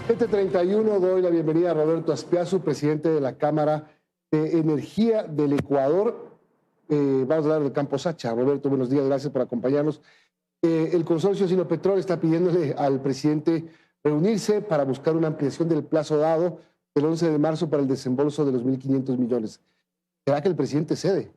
7:31, doy la bienvenida a Roberto Azpiazu, presidente de la Cámara de Energía del Ecuador. Vamos a hablar del campo Sacha. Roberto, buenos días, gracias por acompañarnos. El consorcio Sinopetrol está pidiéndole al presidente reunirse para buscar una ampliación del plazo dado el 11 de marzo para el desembolso de los 1.500 millones. ¿Será que el presidente cede?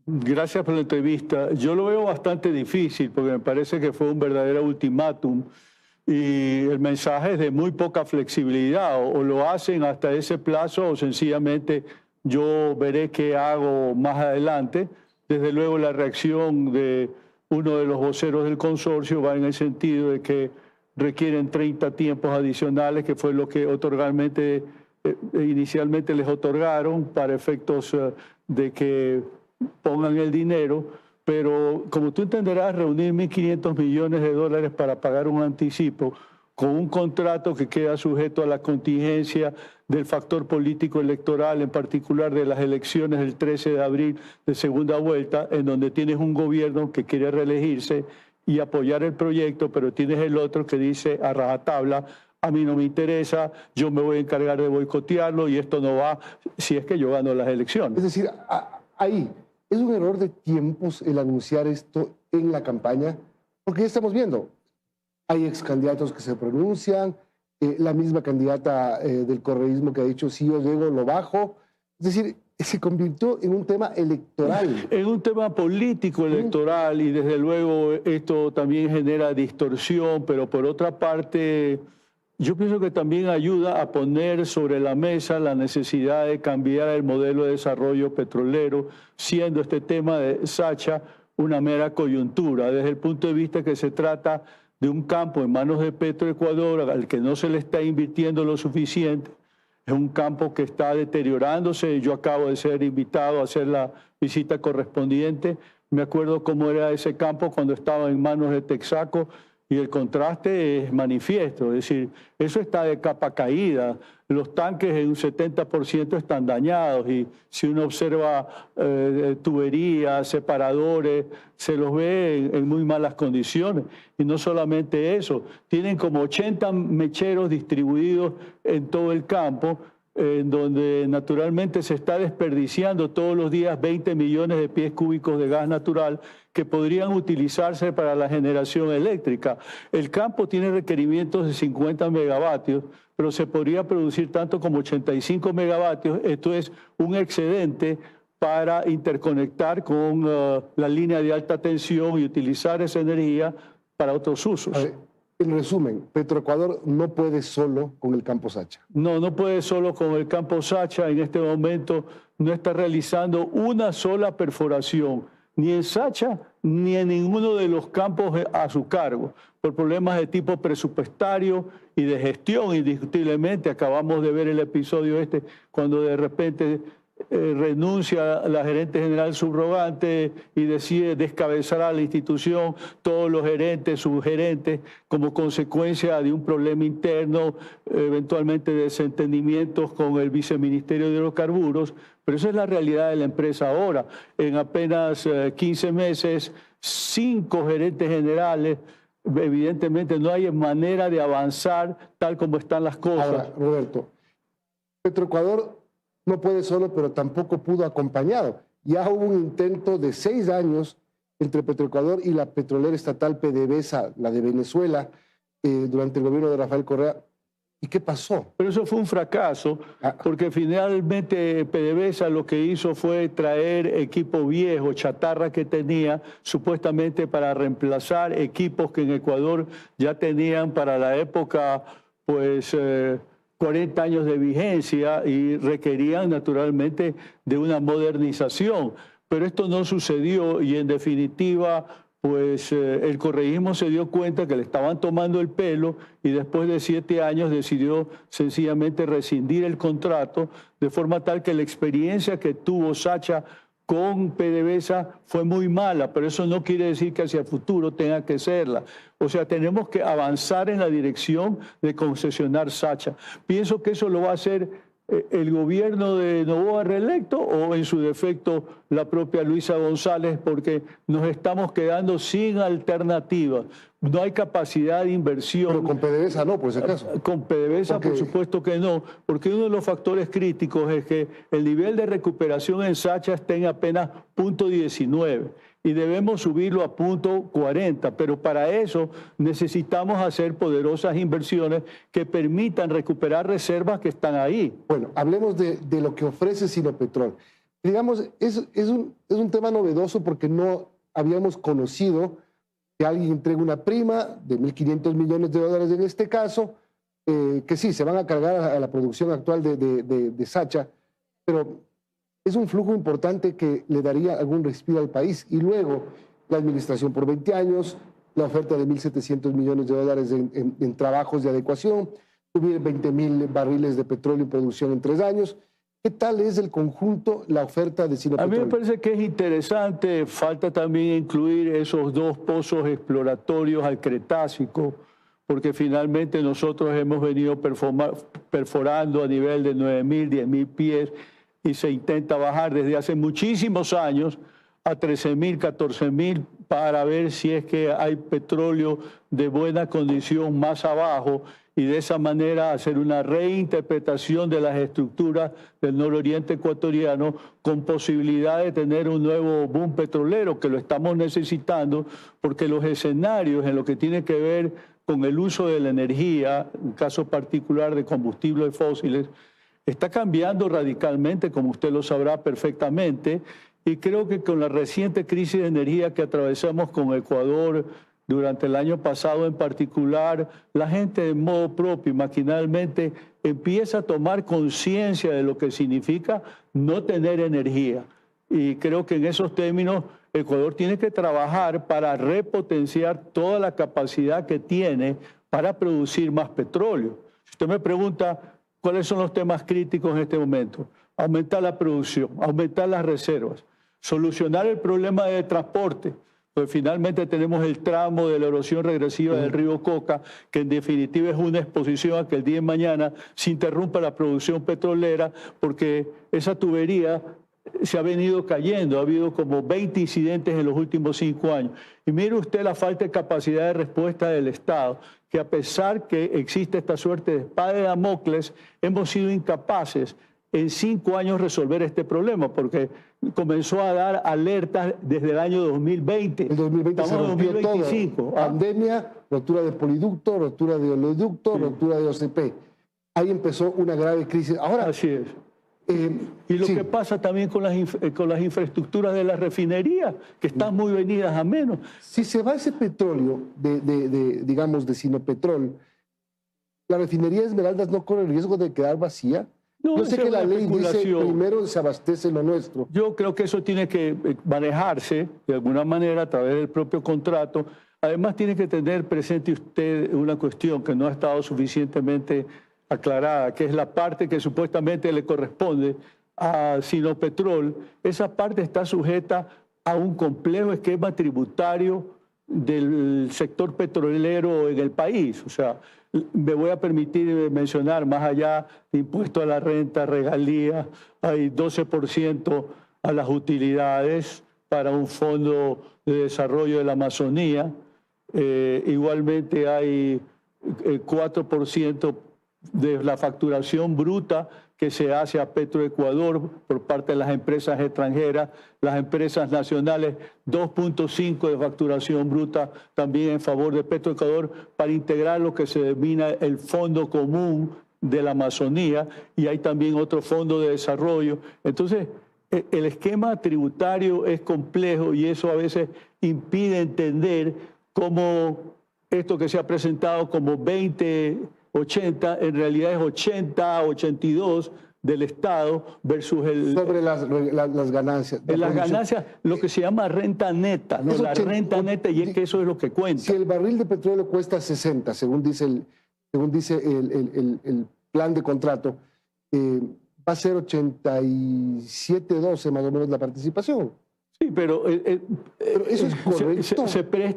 Gracias por la entrevista. Yo lo veo bastante difícil porque me parece que fue un verdadero ultimátum y el mensaje es de muy poca flexibilidad. O lo hacen hasta ese plazo o sencillamente yo veré qué hago más adelante. Desde luego la reacción de uno de los voceros del consorcio va en el sentido de que requieren 30 tiempos adicionales, que fue lo que inicialmente les otorgaron para efectos de que pongan el dinero, pero como tú entenderás, reunir 1.500 millones de dólares para pagar un anticipo con un contrato que queda sujeto a la contingencia del factor político electoral, en particular de las elecciones del 13 de abril de segunda vuelta, en donde tienes un gobierno que quiere reelegirse y apoyar el proyecto, pero tienes el otro que dice a rajatabla: a mí no me interesa, yo me voy a encargar de boicotearlo y esto no va si es que yo gano las elecciones. Es decir, ahí es un error de tiempos el anunciar esto en la campaña, porque ya estamos viendo, hay ex candidatos que se pronuncian, la misma candidata del correísmo que ha dicho si yo llego lo bajo, es decir, se convirtió en un tema electoral. En un tema político electoral y desde luego esto también genera distorsión, pero por otra parte yo pienso que también ayuda a poner sobre la mesa la necesidad de cambiar el modelo de desarrollo petrolero, siendo este tema de Sacha una mera coyuntura, desde el punto de vista que se trata de un campo en manos de Petroecuador al que no se le está invirtiendo lo suficiente. Es un campo que está deteriorándose. Yo acabo de ser invitado a hacer la visita correspondiente. Me acuerdo cómo era ese campo cuando estaba en manos de Texaco y el contraste es manifiesto. Es decir, eso está de capa caída. Los tanques en un 70% están dañados y si uno observa tuberías, separadores, se los ve en muy malas condiciones. Y no solamente eso, tienen como 80 mecheros distribuidos en todo el campo, en donde naturalmente se está desperdiciando todos los días 20 millones de pies cúbicos de gas natural que podrían utilizarse para la generación eléctrica. El campo tiene requerimientos de 50 megavatios, pero se podría producir tanto como 85 megavatios. Esto es un excedente para interconectar con la línea de alta tensión y utilizar esa energía para otros usos. A ver, en resumen, Petroecuador no puede solo con el campo Sacha. No puede solo con el campo Sacha. En este momento no está realizando una sola perforación, ni en Sacha ni en ninguno de los campos a su cargo, por problemas de tipo presupuestario y de gestión. Indiscutiblemente, acabamos de ver el episodio cuando de repente renuncia la gerente general subrogante y decide descabezar a la institución, todos los gerentes, subgerentes, como consecuencia de un problema interno, eventualmente de desentendimientos con el viceministerio de hidrocarburos. Pero esa es la realidad de la empresa ahora. En apenas 15 meses, 5 gerentes generales. Evidentemente no hay manera de avanzar tal como están las cosas. Ahora, Roberto, Petroecuador no puede solo, pero tampoco pudo acompañado. Ya hubo un intento de 6 años entre Petroecuador y la petrolera estatal PDVSA, la de Venezuela, durante el gobierno de Rafael Correa. ¿Y qué pasó? Pero eso fue un fracaso, porque finalmente PDVSA lo que hizo fue traer equipo viejo, chatarra que tenía, supuestamente para reemplazar equipos que en Ecuador ya tenían para la época, pues 40 años de vigencia y requerían naturalmente de una modernización. Pero esto no sucedió y en definitiva pues el correísmo se dio cuenta que le estaban tomando el pelo y después de 7 años decidió sencillamente rescindir el contrato, de forma tal que la experiencia que tuvo Sacha con PDVSA fue muy mala, pero eso no quiere decir que hacia el futuro tenga que serla. O sea, tenemos que avanzar en la dirección de concesionar Sacha. Pienso que eso lo va a hacer el gobierno de Noboa reelecto o en su defecto la propia Luisa González, porque nos estamos quedando sin alternativa. no hay capacidad de inversión. Pero con PDVSA no, por ese caso. Con PDVSA, por supuesto que no, porque uno de los factores críticos es que el nivel de recuperación en Sacha está en apenas 0.19 y debemos subirlo a 0.40, pero para eso necesitamos hacer poderosas inversiones que permitan recuperar reservas que están ahí. Bueno, hablemos de lo que ofrece Sinopetrol. Digamos, es un tema novedoso porque no habíamos conocido que alguien entregue una prima de $1.500 millones en este caso, que sí, se van a cargar a la producción actual de Sacha, pero es un flujo importante que le daría algún respiro al país. Y luego, la administración por 20 años, la oferta de $1.700 millones en trabajos de adecuación, subir 20.000 barriles de petróleo en producción en 3 años. ¿Qué tal es el conjunto, la oferta de Sinopetrol? A mí me parece que es interesante, falta también incluir esos 2 pozos exploratorios al Cretácico, porque finalmente nosotros hemos venido perforando a nivel de 9.000, 10.000 pies y se intenta bajar desde hace muchísimos años a 13.000, 14.000 para ver si es que hay petróleo de buena condición más abajo y de esa manera hacer una reinterpretación de las estructuras del nororiente ecuatoriano con posibilidad de tener un nuevo boom petrolero, que lo estamos necesitando, porque los escenarios en lo que tiene que ver con el uso de la energía, en caso particular de combustibles fósiles, está cambiando radicalmente, como usted lo sabrá perfectamente, y creo que con la reciente crisis de energía que atravesamos con Ecuador, durante el año pasado en particular, la gente de modo propio y maquinalmente empieza a tomar conciencia de lo que significa no tener energía. Y creo que en esos términos Ecuador tiene que trabajar para repotenciar toda la capacidad que tiene para producir más petróleo. Si usted me pregunta cuáles son los temas críticos en este momento, aumentar la producción, aumentar las reservas, solucionar el problema de transporte. Pues finalmente tenemos el tramo de la erosión regresiva del río Coca, que en definitiva es una exposición a que el día de mañana se interrumpa la producción petrolera, porque esa tubería se ha venido cayendo, ha habido como 20 incidentes en los últimos 5 años. Y mire usted la falta de capacidad de respuesta del Estado, que a pesar que existe esta suerte de espada de Damocles, hemos sido incapaces en 5 años resolver este problema, porque comenzó a dar alertas desde el año 2020. El 2020 estamos se en rompió 2025. todo. Pandemia, rotura de poliducto, rotura de oleoducto, sí, rotura de OCP. Ahí empezó una grave crisis. Ahora, así es. Y lo que pasa también con las infraestructuras de la refinería, que están muy venidas a menos. Si se va ese petróleo, digamos, de Sinopetrol, ¿la refinería de Esmeraldas no corre el riesgo de quedar vacía? No, yo sé que la ley dice primero se abastece lo nuestro. Yo creo que eso tiene que manejarse de alguna manera a través del propio contrato. Además tiene que tener presente usted una cuestión que no ha estado suficientemente aclarada, que es la parte que supuestamente le corresponde a Sinopetrol. Esa parte está sujeta a un complejo esquema tributario del sector petrolero en el país. O sea, me voy a permitir mencionar, más allá de impuesto a la renta, regalías, hay 12% a las utilidades para un fondo de desarrollo de la Amazonía. Igualmente hay 4% de la facturación bruta que se hace a Petroecuador por parte de las empresas extranjeras, las empresas nacionales, 2.5% de facturación bruta también en favor de Petroecuador para integrar lo que se denomina el Fondo Común de la Amazonía, y hay también otro fondo de desarrollo. Entonces, el esquema tributario es complejo y eso a veces impide entender cómo esto que se ha presentado como 20-80, en realidad es 80-82 del Estado versus el... Sobre las ganancias. Las ganancias, lo que se llama renta neta, ¿no? La renta neta, y es que eso es lo que cuenta. Si el barril de petróleo cuesta 60, según dice el plan de contrato, va a ser 87-12 más o menos la participación. Sí, pero eso es correcto.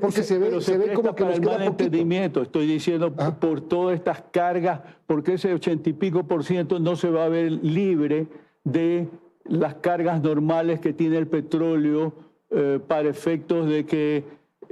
Porque se ve como que nos queda entendimiento. Estoy diciendo por todas estas cargas, porque ese 80 y pico % no se va a ver libre de las cargas normales que tiene el petróleo para efectos de que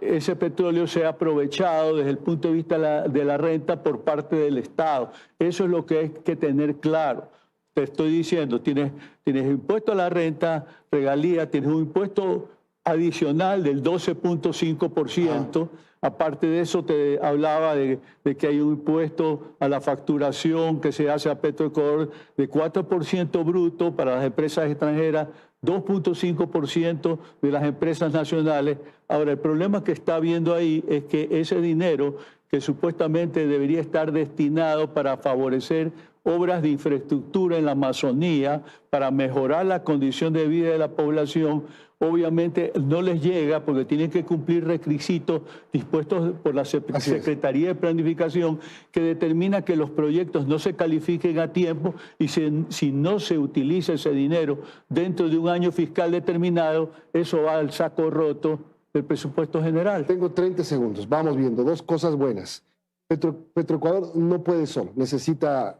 ese petróleo sea aprovechado desde el punto de vista de la renta por parte del Estado. Eso es lo que hay que tener claro. Te estoy diciendo, tienes impuesto a la renta, regalía, tienes un impuesto adicional del 12.5%. Aparte de eso, te hablaba de que hay un impuesto a la facturación que se hace a Petroecuador de 4% bruto para las empresas extranjeras, 2.5% de las empresas nacionales. Ahora, el problema que está habiendo ahí es que ese dinero que supuestamente debería estar destinado para favorecer obras de infraestructura en la Amazonía, para mejorar la condición de vida de la población, obviamente no les llega porque tienen que cumplir requisitos dispuestos por la Secretaría de Planificación, que determina que los proyectos no se califiquen a tiempo y si no se utiliza ese dinero dentro de un año fiscal determinado, eso va al saco roto del presupuesto general. Tengo 30 segundos. Vamos viendo. Dos cosas buenas. Petroecuador no puede solo, necesita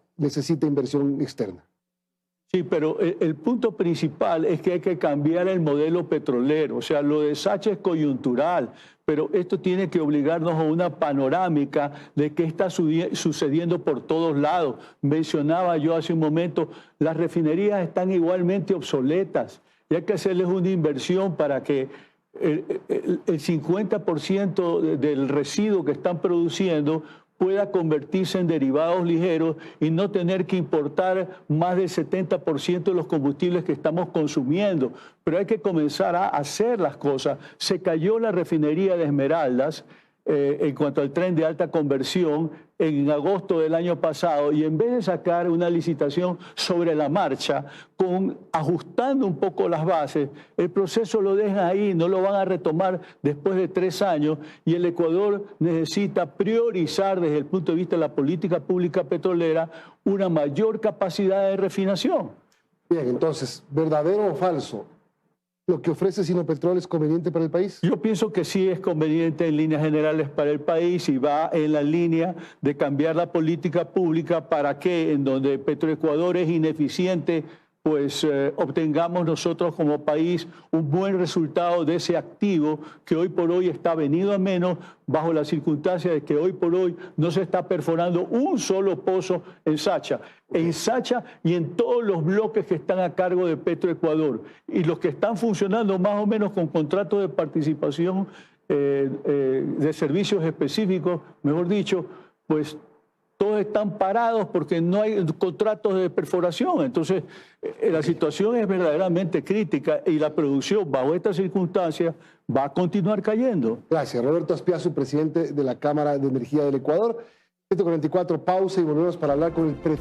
inversión externa. Sí, pero el punto principal es que hay que cambiar el modelo petrolero. O sea, lo de Sacha es coyuntural, pero esto tiene que obligarnos a una panorámica de qué está sucediendo por todos lados. Mencionaba yo hace un momento, las refinerías están igualmente obsoletas y hay que hacerles una inversión para que el 50% del residuo que están produciendo pueda convertirse en derivados ligeros y no tener que importar más del 70% de los combustibles que estamos consumiendo. Pero hay que comenzar a hacer las cosas. Se cayó la refinería de Esmeraldas en cuanto al tren de alta conversión en agosto del año pasado, y en vez de sacar una licitación sobre la marcha, ajustando un poco las bases, el proceso lo dejan ahí, no lo van a retomar después de 3 años, y el Ecuador necesita priorizar desde el punto de vista de la política pública petrolera una mayor capacidad de refinación. Bien, entonces, ¿verdadero o falso? ¿Lo que ofrece Sinopetrol es conveniente para el país? Yo pienso que sí es conveniente en líneas generales para el país y va en la línea de cambiar la política pública para que en donde Petroecuador es ineficiente, pues obtengamos nosotros como país un buen resultado de ese activo que hoy por hoy está venido a menos bajo la circunstancia de que hoy por hoy no se está perforando un solo pozo en Sacha. En Sacha y en todos los bloques que están a cargo de Petroecuador. Y los que están funcionando más o menos con contratos de participación de servicios específicos, mejor dicho, pues todos están parados porque no hay contratos de perforación. Entonces, la situación es verdaderamente crítica y la producción bajo estas circunstancias va a continuar cayendo. Gracias. Roberto Aspiazu, presidente de la Cámara de Energía del Ecuador. 7:44, pausa y volvemos para hablar con el presidente.